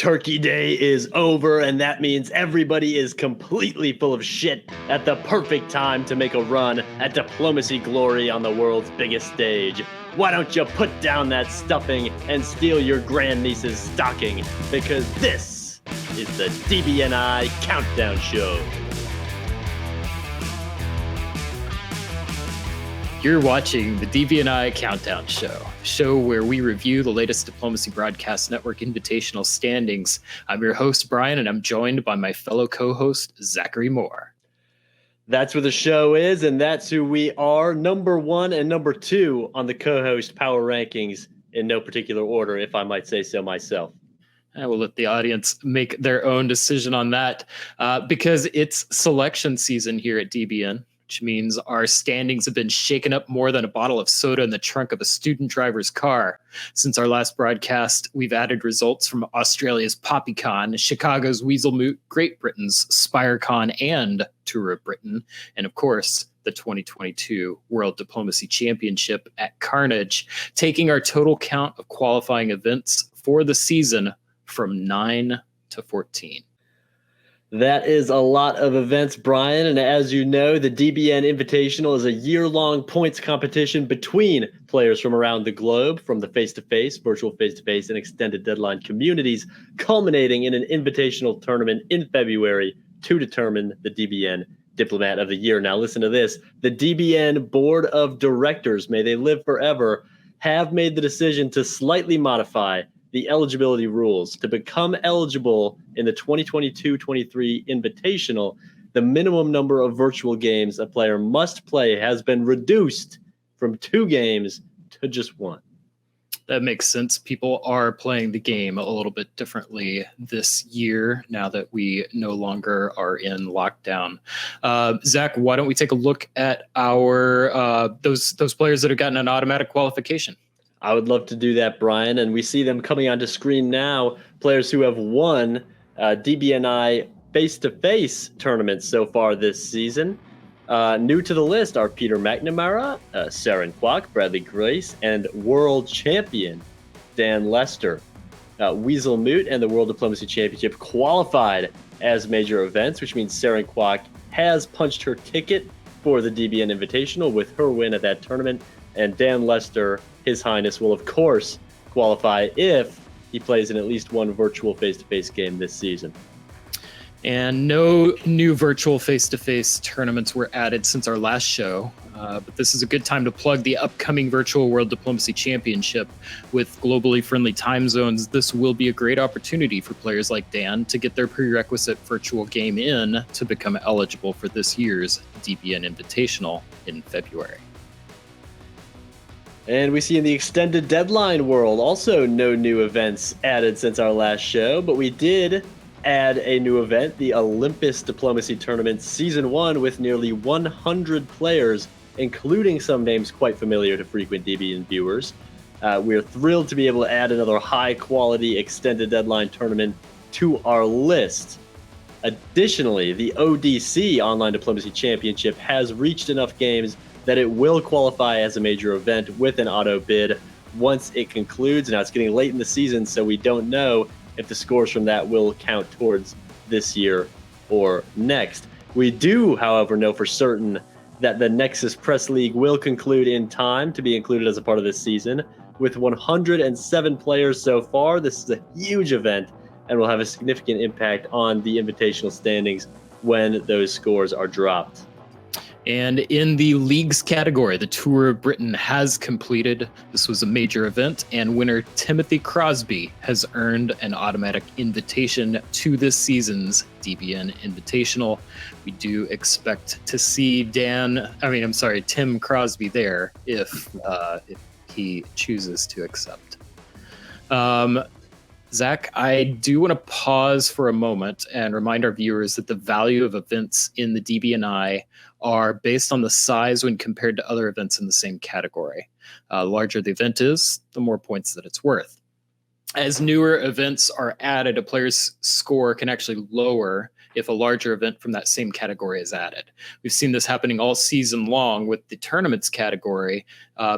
Turkey Day is over, and that means everybody is completely full of shit at the perfect time to make a run at diplomacy glory on the world's biggest stage. Why don't you put down that stuffing and steal your grandniece's stocking? Because this is the DBNI Countdown Show. You're watching the DBNI Countdown Show where we review the latest Diplomacy Broadcast Network Invitational standings. I'm your host, Bryan, and I'm joined by my fellow co-host, Zachary Moore. That's where the show is, and that's who we are. Number 1 and number 2 on the co-host power rankings in no particular order, if I might say so myself. I will let the audience make their own decision on that because it's selection season here at DBN. Which means our standings have been shaken up more than a bottle of soda in the trunk of a student driver's car. Since our last broadcast, we've added results from Australia's PoppyCon, Chicago's Weaselmoot, Great Britain's SpireCon and Tour of Britain, and of course, the 2022 World Diplomacy Championship at Carnage, taking our total count of qualifying events for the season from 9 to 14. That is a lot of events, Bryan, and as you know, the DBN Invitational is a year-long points competition between players from around the globe, from the face-to-face, virtual face-to-face, and extended deadline communities, culminating in an invitational tournament in February to determine the DBN Diplomat of the Year. Now listen to this. The DBN Board of Directors, may they live forever, have made the decision to slightly modify the eligibility rules. To become eligible in the 2022-23 Invitational, the minimum number of virtual games a player must play has been reduced from 2 games to just 1. That makes sense. People are playing the game a little bit differently this year now that we no longer are in lockdown. Zach, why don't we take a look at our those players that have gotten an automatic qualification? I would love to do that, Bryan, and we see them coming onto screen now, players who have won DBNI face-to-face tournaments so far this season. New to the list are Peter McNamara, Saren Kwok, Bradley Grace, and world champion Dan Lester. Weaselmoot and the World Diplomacy Championship qualified as major events, which means Saren Kwok has punched her ticket for the DBN Invitational with her win at that tournament, and Dan Lester, His Highness, will of course qualify if he plays in at least one virtual face-to-face game this season. And no new virtual face-to-face tournaments were added since our last show, but this is a good time to plug the upcoming Virtual World Diplomacy Championship. With globally friendly time zones, this will be a great opportunity for players like Dan to get their prerequisite virtual game in to become eligible for this year's DBN Invitational in February. And we see in the extended deadline world, also no new events added since our last show, but we did add a new event, the Olympus Diplomacy Tournament Season 1, with nearly 100 players, including some names quite familiar to frequent DBN viewers. We're thrilled to be able to add another high-quality extended deadline tournament to our list. Additionally, the ODC Online Diplomacy Championship has reached enough games that it will qualify as a major event with an auto bid once it concludes. Now, it's getting late in the season, so we don't know if the scores from that will count towards this year or next. We do, however, know for certain that the Nexus Press League will conclude in time to be included as a part of this season. With 107 players so far, this is a huge event and will have a significant impact on the invitational standings when those scores are dropped. And in the leagues category, the Tour of Britain has completed. This was a major event, and winner Timothy Crosby has earned an automatic invitation to this season's DBN Invitational. We do expect to see Tim Crosby there if he chooses to accept. Zach, I do want to pause for a moment and remind our viewers that the value of events in the DBNI are based on the size when compared to other events in the same category. The larger the event is, the more points that it's worth. As newer events are added, a player's score can actually lower if a larger event from that same category is added. We've seen this happening all season long with the tournaments category.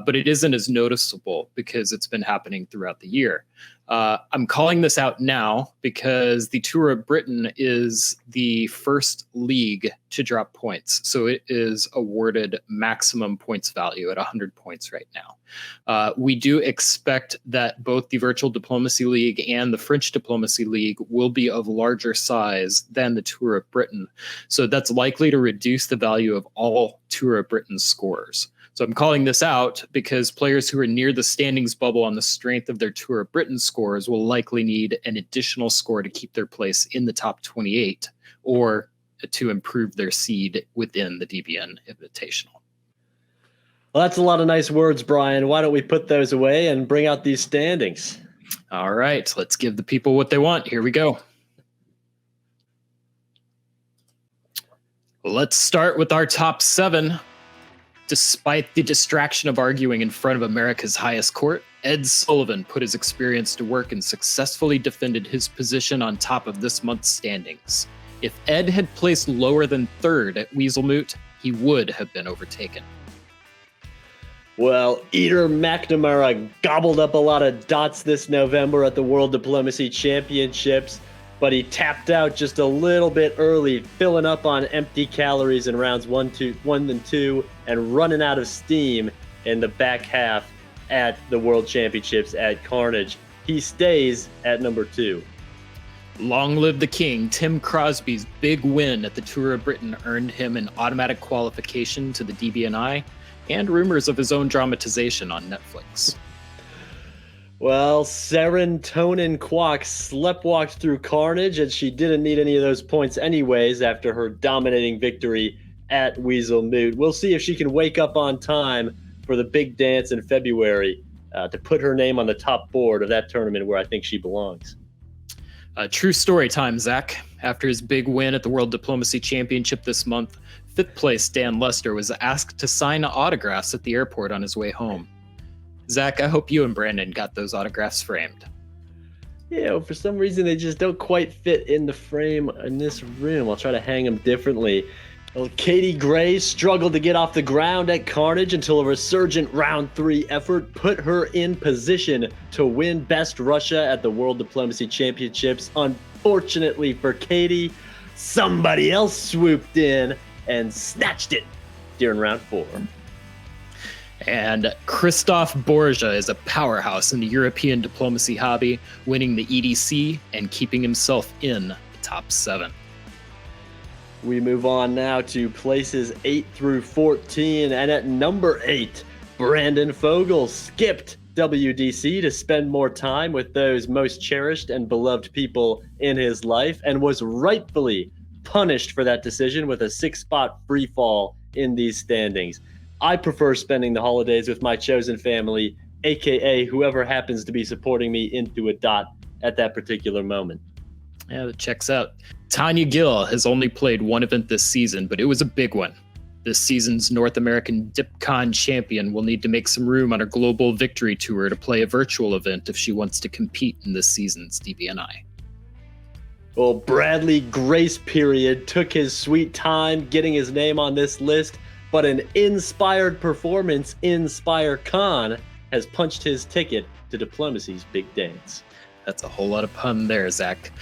but it isn't as noticeable because it's been happening throughout the year. I'm calling this out now because the Tour of Britain is the first league to drop points. So it is awarded maximum points value at 100 points right now. We do expect that both the Virtual Diplomacy League and the French Diplomacy League will be of larger size than the Tour of Britain. So that's likely to reduce the value of all Tour of Britain scores. So I'm calling this out because players who are near the standings bubble on the strength of their Tour of Britain scores will likely need an additional score to keep their place in the top 28 or to improve their seed within the DBN Invitational. Well, that's a lot of nice words, Bryan. Why don't we put those away and bring out these standings? All right, let's give the people what they want. Here we go. Let's start with our top 7. Despite the distraction of arguing in front of America's highest court, Ed Sullivan put his experience to work and successfully defended his position on top of this month's standings. If Ed had placed lower than 3rd at Weaselmoot, he would have been overtaken. Well, Eater McNamara gobbled up a lot of dots this November at the World Diplomacy Championships, but he tapped out just a little bit early, filling up on empty calories in rounds 1 and 2, and running out of steam in the back half at the World Championships at Carnage. He stays at number 2. Long live the king. Tim Crosby's big win at the Tour of Britain earned him an automatic qualification to the DBNI and rumors of his own dramatization on Netflix. Well, Serotonin Kwok sleptwalked through Carnage, and she didn't need any of those points anyways after her dominating victory at Weaselmoot. We'll see if she can wake up on time for the big dance in February to put her name on the top board of that tournament where I think she belongs. True story time, Zach. After his big win at the World Diplomacy Championship this month, 5th place Dan Lester was asked to sign autographs at the airport on his way home. Zach, I hope you and Brandon got those autographs framed. Yeah, for some reason they just don't quite fit in the frame in this room. I'll try to hang them differently. Well, Katie Gray struggled to get off the ground at Carnage until a resurgent round 3 effort put her in position to win Best Russia at the World Diplomacy Championships. Unfortunately for Katie, somebody else swooped in and snatched it during round 4. And Christoph Borja is a powerhouse in the European diplomacy hobby, winning the EDC and keeping himself in the top 7. We move on now to places 8 through 14, and at number 8, Brandon Fogel skipped WDC to spend more time with those most cherished and beloved people in his life, and was rightfully punished for that decision with a 6-spot free fall in these standings. I prefer spending the holidays with my chosen family, aka whoever happens to be supporting me into a dot at that particular moment. Yeah, that checks out. Tanya Gill has only played one event this season, but it was a big one. This season's North American DipCon champion will need to make some room on her Global Victory Tour to play a virtual event if she wants to compete in this season's DBNI. Well, Bradley Grace Period took his sweet time getting his name on this list, but an inspired performance, InspireCon, has punched his ticket to diplomacy's big dance. That's a whole lot of pun there, Zach.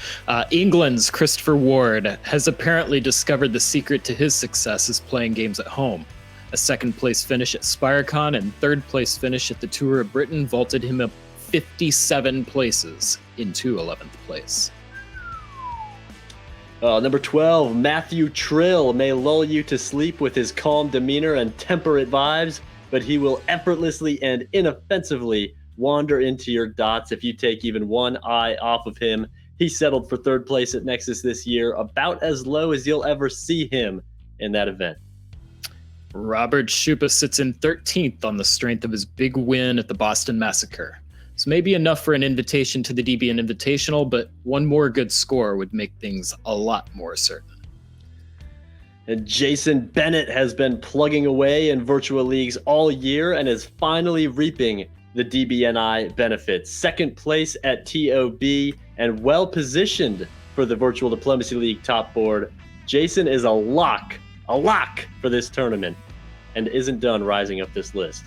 England's Christopher Ward has apparently discovered the secret to his success is playing games at home. A 2nd place finish at SpireCon and 3rd place finish at the Tour of Britain vaulted him up 57 places into 11th place. Number 12, Matthew Trill may lull you to sleep with his calm demeanor and temperate vibes, but he will effortlessly and inoffensively wander into your dots if you take even one eye off of him. He settled for 3rd place at Nexus this year, about as low as you'll ever see him in that event. Robert Schupa sits in 13th on the strength of his big win at the Boston Massacre. So maybe enough for an invitation to the DBN Invitational, but one more good score would make things a lot more certain. And Jason Bennett has been plugging away in virtual leagues all year and is finally reaping the DBNI benefits. 2nd place at TOB and well positioned for the Virtual Diplomacy League top board. Jason is a lock for this tournament and isn't done rising up this list.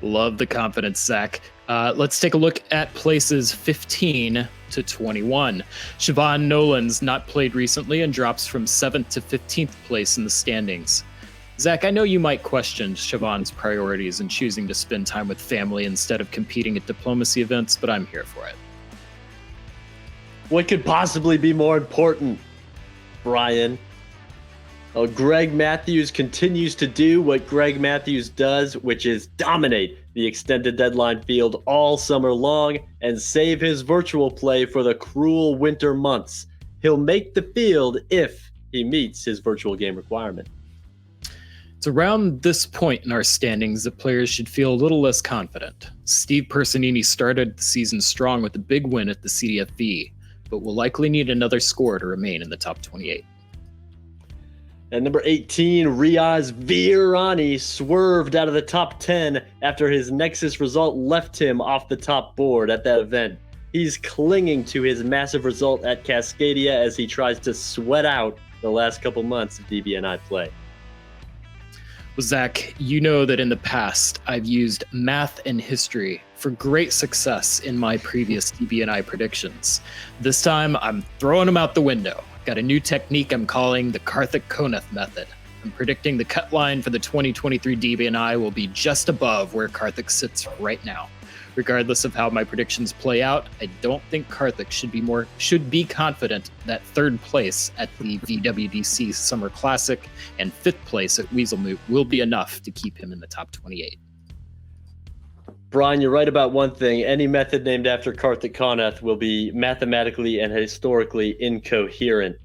Love the confidence, Zach. Let's take a look at places 15 to 21. Siobhan Nolan's not played recently and drops from 7th to 15th place in the standings. Zach, I know you might question Siobhan's priorities in choosing to spend time with family instead of competing at diplomacy events, but I'm here for it. What could possibly be more important, Brian? Well, Greg Matthews continues to do what Greg Matthews does, which is dominate the extended deadline field all summer long and save his virtual play for the cruel winter months. He'll make the field if he meets his virtual game requirement. It's around this point in our standings that players should feel a little less confident. Steve Personini started the season strong with a big win at the CDFV, but will likely need another score to remain in the top 28. At number 18, Riaz Virani swerved out of the top 10 after his Nexus result left him off the top board at that event. He's clinging to his massive result at Cascadia as he tries to sweat out the last couple months of DBNI play. Well, Zach, you know that in the past, I've used math and history for great success in my previous DBNI predictions. This time, I'm throwing them out the window. Got a new technique I'm calling the Karthik Konath method. I'm predicting the cut line for the 2023 DBNI will be just above where Karthik sits right now. Regardless of how my predictions play out, I don't think Karthik should be confident that third place at the VWDC Summer Classic and fifth place at Weaselmoot will be enough to keep him in the top 28. Brian, you're right about one thing. Any method named after Karthik Konath will be mathematically and historically incoherent.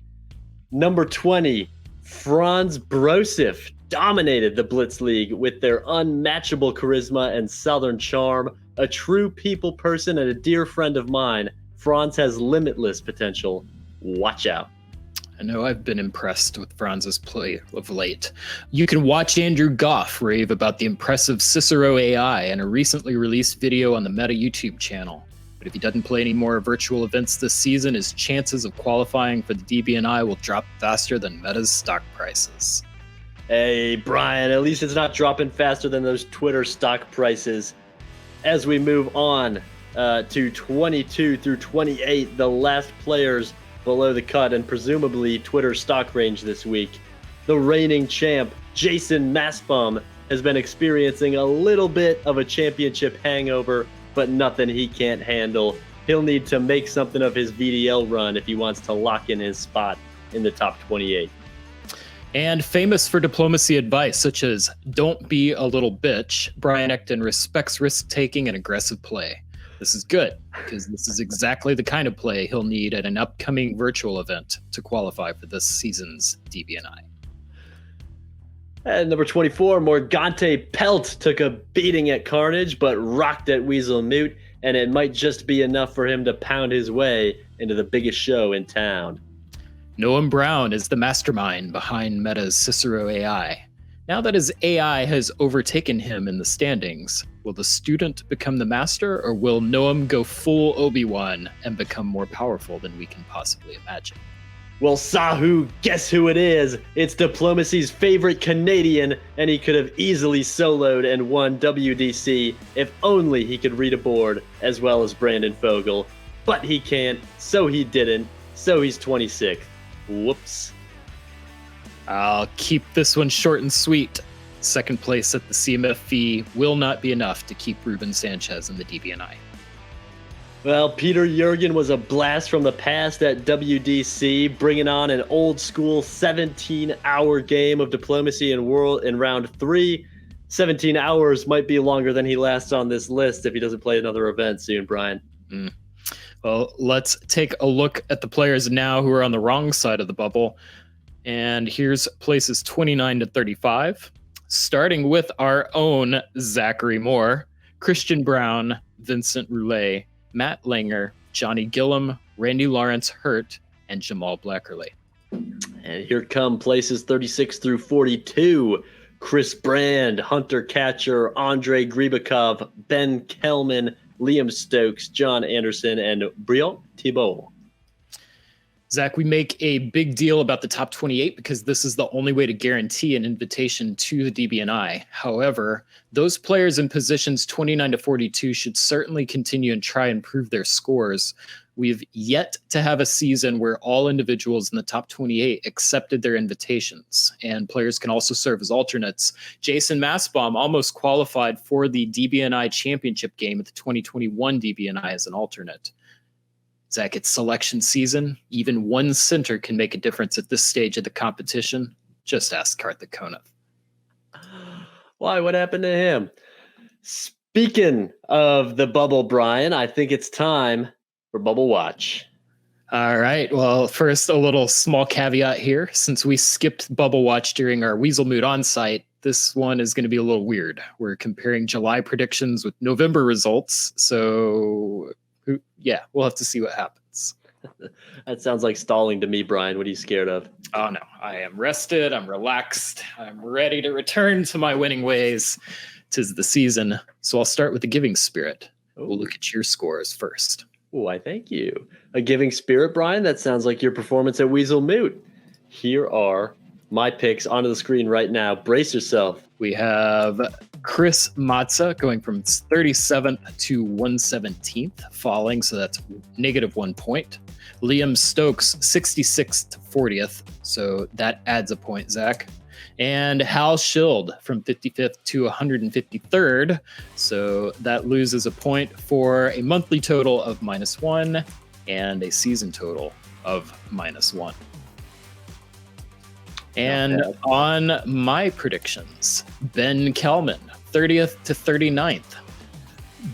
Number 20, Franz Brosif dominated the Blitz League with their unmatchable charisma and southern charm. A true people person and a dear friend of mine, Franz has limitless potential. Watch out. I know I've been impressed with Franz's play of late. You can watch Andrew Goff rave about the impressive Cicero AI in a recently released video on the Meta YouTube channel. But if he doesn't play any more virtual events this season, his chances of qualifying for the DBNI will drop faster than Meta's stock prices. Hey, Brian, at least it's not dropping faster than those Twitter stock prices. As we move on to 22 through 28, the last players below the cut and presumably Twitter stock range this week. The reigning champ, Jason Maspum, has been experiencing a little bit of a championship hangover, but nothing he can't handle. He'll need to make something of his VDL run if he wants to lock in his spot in the top 28. And famous for diplomacy advice such as don't be a little bitch, Brian Ecton respects risk-taking and aggressive play. This is good, because this is exactly the kind of play he'll need at an upcoming virtual event to qualify for this season's DBNI. At number 24, Morgante Pelt took a beating at Carnage, but rocked at Weaselmoot, and it might just be enough for him to pound his way into the biggest show in town. Noam Brown is the mastermind behind Meta's Cicero AI. Now that his AI has overtaken him in the standings, will the student become the master, or will Noam go full Obi-Wan and become more powerful than we can possibly imagine? Well, Sahu, guess who it is? It's Diplomacy's favorite Canadian, and he could have easily soloed and won WDC if only he could read a board as well as Brandon Fogel. But he can't, so he didn't, so he's 26th. Whoops. I'll keep this one short and sweet. Second place at the CMFV will not be enough to keep Ruben Sanchez in the DBNI. Well, Peter Jurgen was a blast from the past at WDC, bringing on an old-school 17-hour game of Diplomacy in round 3. 17 hours might be longer than he lasts on this list if he doesn't play another event soon, Brian. Well, let's take a look at the players now who are on the wrong side of the bubble. And here's places 29 to 35, starting with our own Zachary Moore, Christian Brown, Vincent Roulet, Matt Langer, Johnny Gillum, Randy Lawrence Hurt, and Jamal Blackerley. And here come places 36 through 42. Chris Brand, Hunter Catcher, Andre Gribakov, Ben Kellman, Liam Stokes, John Anderson, and Briant Thibault. Zach, we make a big deal about the top 28 because this is the only way to guarantee an invitation to the DBNI. However, those players in positions 29 to 42 should certainly continue and try and improve their scores. We've yet to have a season where all individuals in the top 28 accepted their invitations, and players can also serve as alternates. Jason Massbaum almost qualified for the DBNI championship game at the 2021 DBNI as an alternate. Zach, it's selection season. Even one center can make a difference at this stage of the competition. Just ask Karthik Konev. Why? What happened to him? Speaking of the bubble, Brian, I think it's time for Bubble Watch. All right. Well, first, a little small caveat here. Since we skipped Bubble Watch during our Weasel Mood on-site, this one is going to be a little weird. We're comparing July predictions with November results. So, yeah, we'll have to see what happens. That sounds like stalling to me, Brian. What are you scared of? Oh, no. I am rested. I'm relaxed. I'm ready to return to my winning ways. 'Tis the season. So I'll start with the giving spirit. We'll look at your scores first. Oh, I thank you. A giving spirit, Brian? That sounds like your performance at Weasel Moot. Here are my picks onto the screen right now. Brace yourself. We have Chris Matza going from 37th to 117th, falling, so that's -1 point. Liam Stokes, 66th to 40th, so that adds a point, Zach. And Hal Schild from 55th to 153rd, so that loses a point for a monthly total of -1 and a season total of -1. And on my predictions, Ben Kelman, 30th to 39th.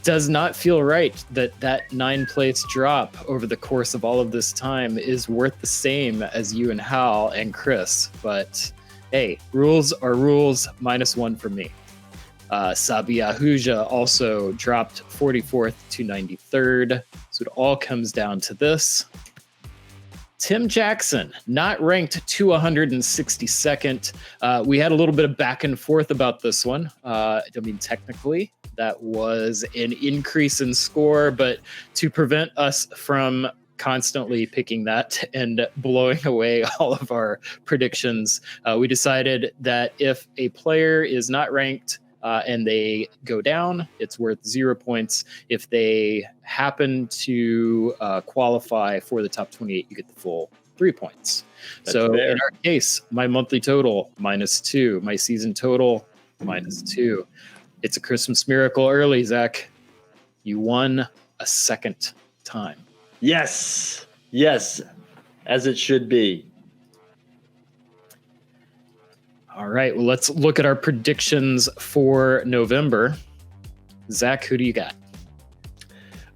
Does not feel right that 9-place drop over the course of all of this time is worth the same as you and Hal and Chris. But hey, rules are rules, -1 for me. Sabi Ahuja also dropped 44th to 93rd. So it all comes down to this. Tim Jackson, not ranked to 162nd. We had a little bit of back and forth about this one. Technically, that was an increase in score, but to prevent us from constantly picking that and blowing away all of our predictions, we decided that if a player is not ranked and they go down, it's worth 0 points. If they happen to qualify for the top 28, you get the full 3 points. That's so fair. In our case, my monthly total, -2. My season total, -2. It's a Christmas miracle early, Zach. You won a second time. Yes, as it should be. All right, well, let's look at our predictions for November. Zach, who do you got?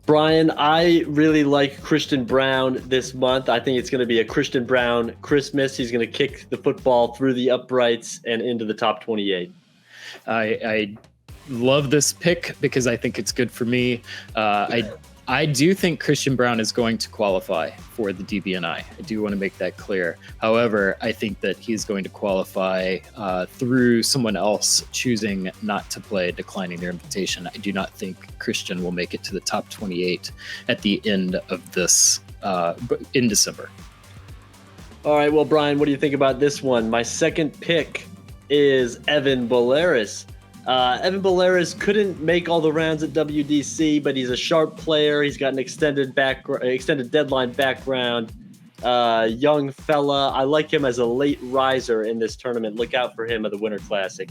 Brian, I really like Christian Braun this month. I think it's going to be a Christian Braun Christmas. He's going to kick the football through the uprights and into the top 28. I love this pick because I think it's good for me. I do think Christian Braun is going to qualify for the DBNI. I do want to make that clear. However, I think that he's going to qualify through someone else choosing not to play, declining their invitation. I do not think Christian will make it to the top 28 at the end of this, in December. All right, well, Brian, what do you think about this one? My second pick is Evan Bolaris. Evan Bolaris couldn't make all the rounds at WDC, but he's a sharp player. He's got an extended deadline background. Young fella. I like him as a late riser in this tournament. Look out for him at the Winter Classic.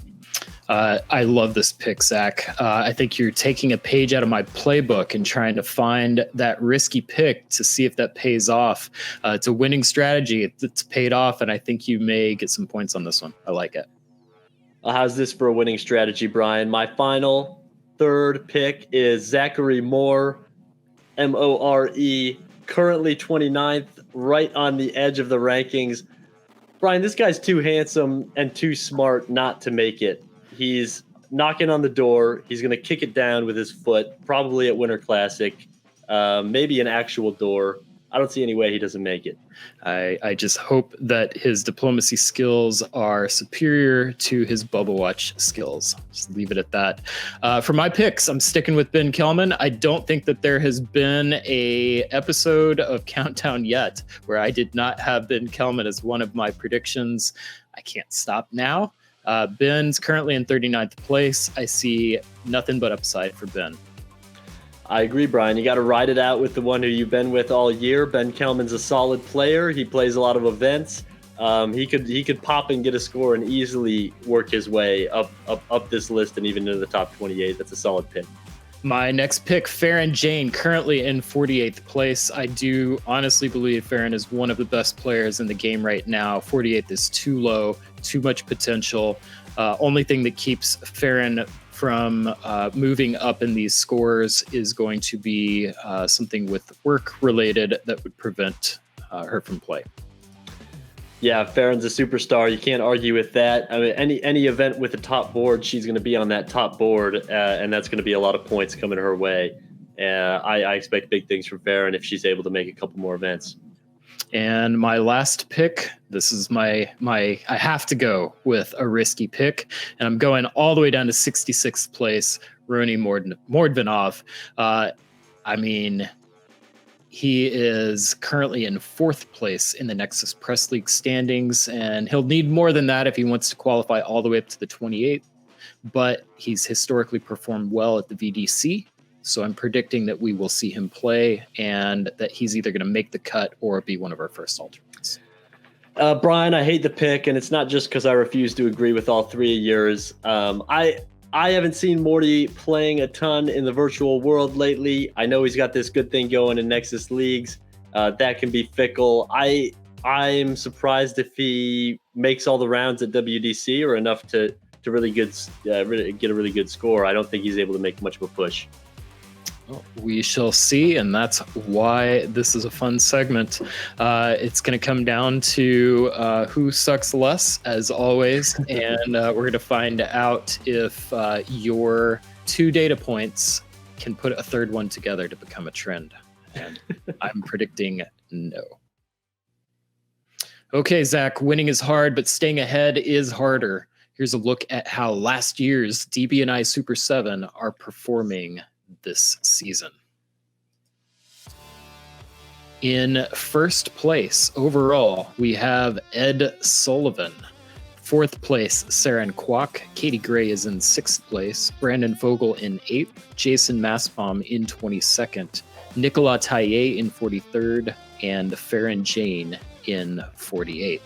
I love this pick, Zach. I think you're taking a page out of my playbook and trying to find that risky pick to see if that pays off. It's a winning strategy. It's paid off, and I think you may get some points on this one. I like it. How's this for a winning strategy, Brian? My final third pick is Zachary Moore, More, currently 29th, right on the edge of the rankings. Brian, this guy's too handsome and too smart not to make it. He's knocking on the door. He's going to kick it down with his foot, probably at Winter Classic, maybe an actual door. I don't see any way he doesn't make it. I just hope that his diplomacy skills are superior to his bubble watch skills. Just leave it at that. For my picks, I'm sticking with Ben Kelman. I don't think that there has been a episode of Countdown yet where I did not have Ben Kelman as one of my predictions. I can't stop now. Ben's currently in 39th place. I see nothing but upside for Ben. I agree, Brian. You got to ride it out with the one who you've been with all year. Ben Kelman's a solid player. He plays a lot of events. He could pop and get a score and easily work his way up this list and even into the top 28. That's a solid pick. My next pick, Farron Jane, currently in 48th place. I do honestly believe Farron is one of the best players in the game right now. 48th is too low, too much potential. Only thing that keeps Farron from moving up in these scores is going to be something with work related that would prevent her from play. Yeah, Farron's a superstar. You can't argue with that. I mean, any event with a top board, she's going to be on that top board, and that's going to be a lot of points coming her way. I expect big things from Farron if she's able to make a couple more events. And my last pick, this is my I have to go with a risky pick, and I'm going all the way down to 66th place, Rony Mordvinov. I mean, he is currently in 4th place in the Nexus Press League standings, and he'll need more than that if he wants to qualify all the way up to the 28th. But he's historically performed well at the VDC. So I'm predicting that we will see him play and that he's either going to make the cut or be one of our first alternates. Brian, I hate the pick, and it's not just because I refuse to agree with all three of yours. I haven't seen Morty playing a ton in the virtual world lately. I know he's got this good thing going in Nexus Leagues. That can be fickle. I'm surprised if he makes all the rounds at WDC or enough to really get a really good score. I don't think he's able to make much of a push. Well, we shall see, and that's why this is a fun segment. It's going to come down to who sucks less, as always, and we're going to find out if your 2 data points can put a third one together to become a trend. And I'm predicting no. Okay, Zach, winning is hard, but staying ahead is harder. Here's a look at how last year's DBNI Super 7 are performing this season. In first place overall, we have Ed Sullivan. 4th place, Saren Kwok. Katie Gray is in 6th place. Brandon Fogel in 8th. Jason Massbaum in 22nd. Nicolas Taillet in 43rd. And Farron Jane in 48th.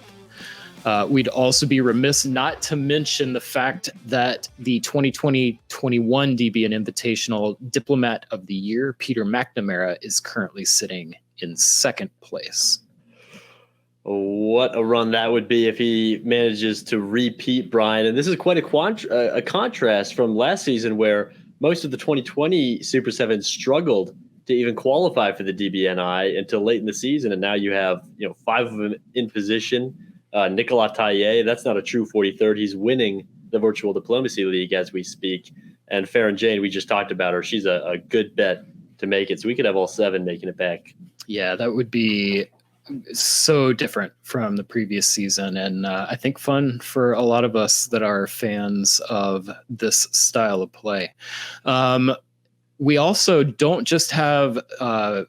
We'd also be remiss not to mention the fact that the 2020-21 DBN Invitational Diplomat of the Year, Peter McNamara, is currently sitting in 2nd place. What a run that would be if he manages to repeat, Brian. And this is quite a contrast from last season where most of the 2020 Super 7 struggled to even qualify for the DBNI until late in the season. And now you have 5 of them in position. Nicolas Taillet, that's not a true 43rd. He's winning the Virtual Diplomacy League as we speak. And Farron Jane, we just talked about her. She's a good bet to make it. So we could have all 7 making it back. Yeah, that would be so different from the previous season. And I think fun for a lot of us that are fans of this style of play. We also don't just have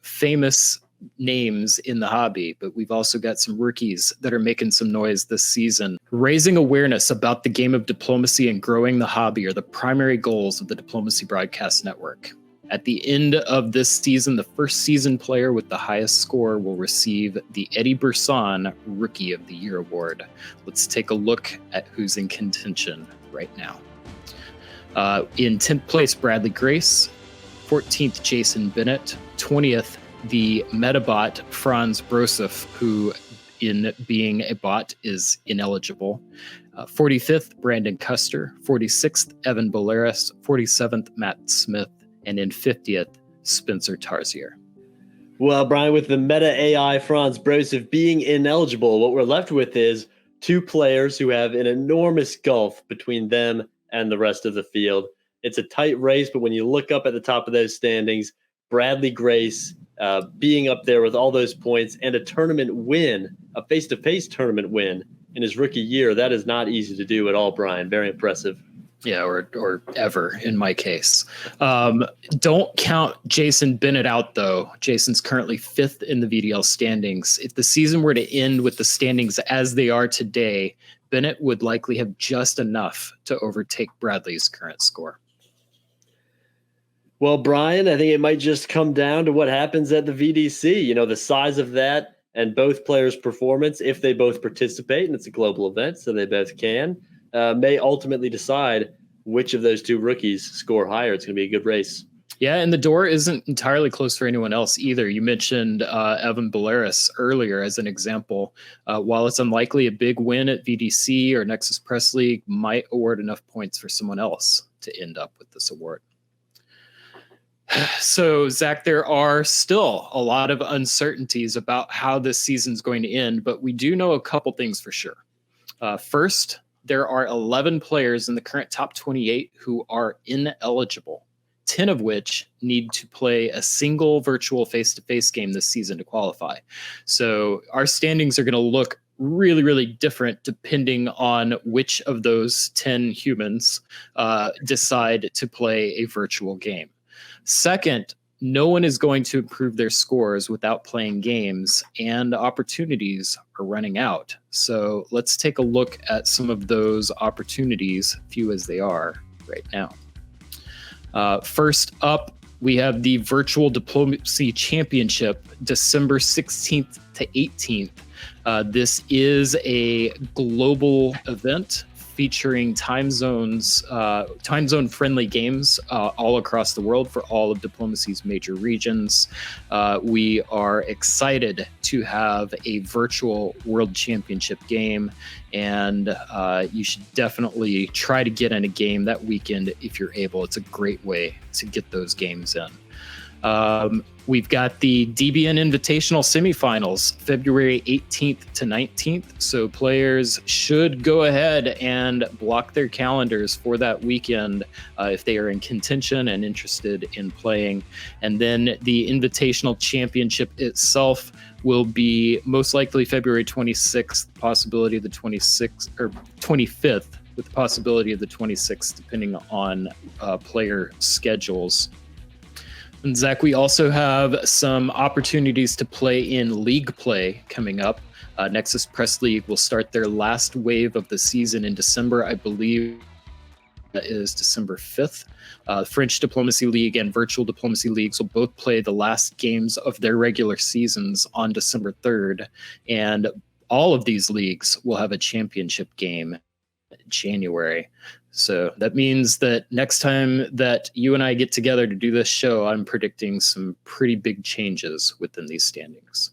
famous names in the hobby, but we've also got some rookies that are making some noise this season. Raising awareness about the game of diplomacy and growing the hobby are the primary goals of the Diplomacy Broadcast Network. At the end of this season, the first season player with the highest score will receive the Eddie Burson Rookie of the Year award. Let's take a look at who's in contention right now. In 10th place, Bradley Grace. 14th, Jason Bennett. 20th, the Metabot Franz Brosef, who in being a bot is ineligible. 45th, Brandon Custer. 46th, Evan Bolaris. 47th, Matt Smith. And in 50th, Spencer Tarzier. Well, Brian, with the meta AI Franz Brosef being ineligible, what we're left with is 2 players who have an enormous gulf between them and the rest of the field. It's a tight race, but when you look up at the top of those standings, Bradley Grace being up there with all those points and a tournament win, a face-to-face tournament win in his rookie year. That is not easy to do at all, Bryan. Very impressive. Yeah, or ever in my case. Don't count Jason Bennett out, though. Jason's currently 5th in the VDL standings. If the season were to end with the standings as they are today, Bennett would likely have just enough to overtake Bradley's current score. Well, Bryan, I think it might just come down to what happens at the VDC. You know, the size of that and both players' performance, if they both participate, and it's a global event, so they both can, may ultimately decide which of those two rookies score higher. It's going to be a good race. Yeah, and the door isn't entirely closed for anyone else either. You mentioned Evan Bolaris earlier as an example. While it's unlikely a big win at VDC or Nexus Press League might award enough points for someone else to end up with this award. So, Zach, there are still a lot of uncertainties about how this season's going to end, but we do know a couple things for sure. First, there are 11 players in the current top 28 who are ineligible, 10 of which need to play a single virtual face-to-face game this season to qualify. So our standings are going to look really, really different depending on which of those 10 humans decide to play a virtual game. Second, no one is going to improve their scores without playing games, and opportunities are running out. So let's take a look at some of those opportunities, few as they are right now. First up, we have the Virtual Diplomacy Championship, December 16th to 18th. This is a global event featuring time zone friendly games all across the world for all of diplomacy's major regions. We are excited to have a virtual world championship game, and you should definitely try to get in a game that weekend if you're able. It's a great way to get those games in. We've got the DBN Invitational semifinals, February 18th to 19th. So players should go ahead and block their calendars for that weekend if they are in contention and interested in playing. And then the Invitational Championship itself will be most likely February 26th, possibility of the 26th or 25th, with the possibility of the 26th, depending on player schedules. And Zach, we also have some opportunities to play in league play coming up. Nexus Press League will start their last wave of the season in December. I believe that is December 5th. French Diplomacy League and Virtual Diplomacy Leagues will both play the last games of their regular seasons on December 3rd. And all of these leagues will have a championship game in January. So that means that next time that you and I get together to do this show, I'm predicting some pretty big changes within these standings.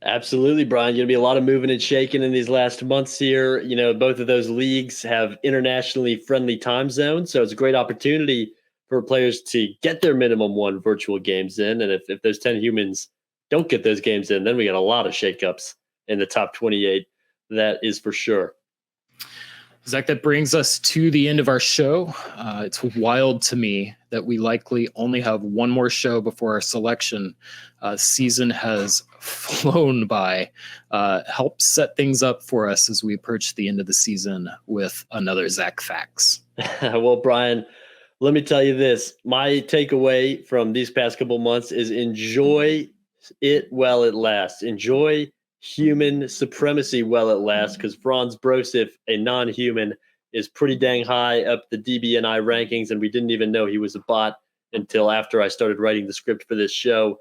Absolutely, Bryan. Going to be a lot of moving and shaking in these last months here. You know, both of those leagues have internationally friendly time zones, so it's a great opportunity for players to get their minimum one virtual games in. And if those 10 humans don't get those games in, then we got a lot of shakeups in the top 28. That is for sure. Zach, that brings us to the end of our show. It's wild to me that we likely only have one more show before our selection. Season has flown by. Help set things up for us as we approach the end of the season with another Zach Facts. Well, Bryan, let me tell you this. My takeaway from these past couple months is enjoy it while it lasts. Enjoy human supremacy while it lasts, because Franz Brosif, a non-human, is pretty dang high up the DBNI rankings, and we didn't even know he was a bot until after I started writing the script for this show.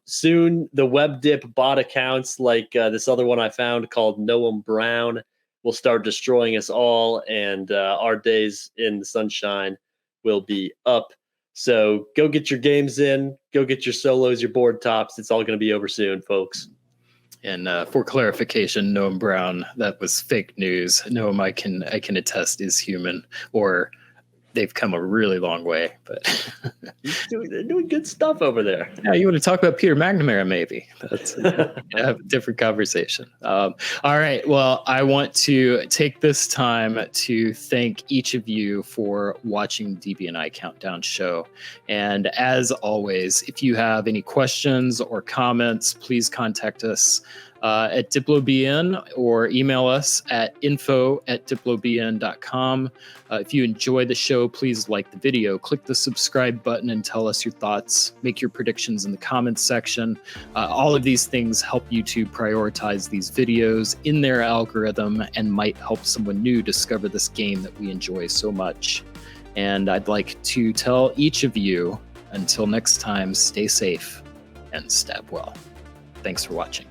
Soon, the web dip bot accounts like this other one I found called Noam Brown will start destroying us all, and our days in the sunshine will be up. So go get your games in, go get your solos, your board tops. It's all going to be over soon, folks. And for clarification, Noam Brown, that was fake news. Noam, I can attest, is human, or they've come a really long way. But They're doing good stuff over there. yeah, you want to talk about Peter McNamara, maybe. That's have a different conversation. All right. Well, I want to take this time to thank each of you for watching DBNI Countdown Show. And as always, if you have any questions or comments, please contact us at DiploBN or email us at info@diplobn.com. If you enjoy the show, please like the video, click the subscribe button and tell us your thoughts, make your predictions in the comments section. All of these things help YouTube prioritize these videos in their algorithm and might help someone new discover this game that we enjoy so much. And I'd like to tell each of you, until next time, stay safe and stab well. Thanks for watching.